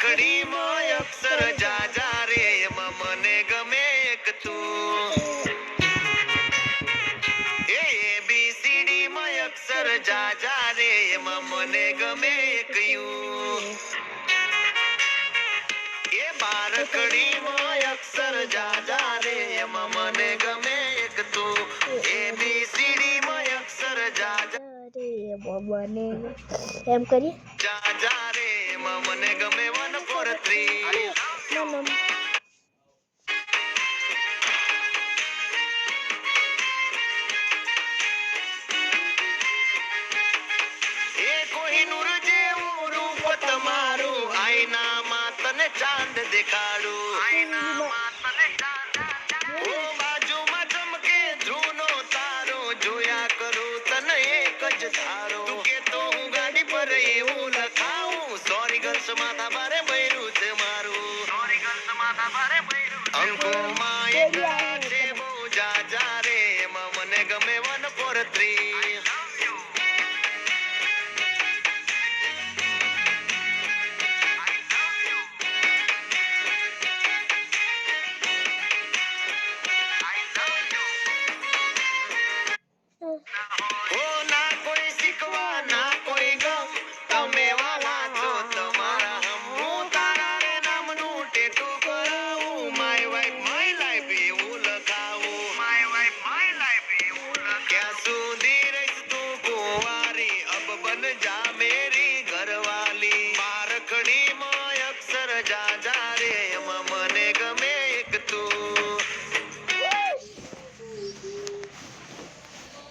બારકડી માં અક્ષર જાજા રે એમાં મને ગમે એક તું ABCD માં અક્ષર જાજા રે એમાં મને ગમે એક યુ એ બારકડી માં અક્ષર જાજા રે એમાં મને ગમે એક તું ABCD માં અક્ષર જાજા રે મને એમ કરીએ જાજા રે એમાં મને ગમે 1 4 3 ચાંદ દેખાડું ઓ બાજુમાં ચમકે ધ્રુવનો તારો જોયા કરું તને એક જ ધારો તું કે તો હું ગાડી પર એવું લખાવું સોરી ગર્લ્સ માથા ભારે બૈરું છે મારું અંકોમાં એક છે બહુ જાજા રે એમાં મને ગમે 1 4 3 जा मेरी घरवाली बारकड़ी में अक्षर जा जा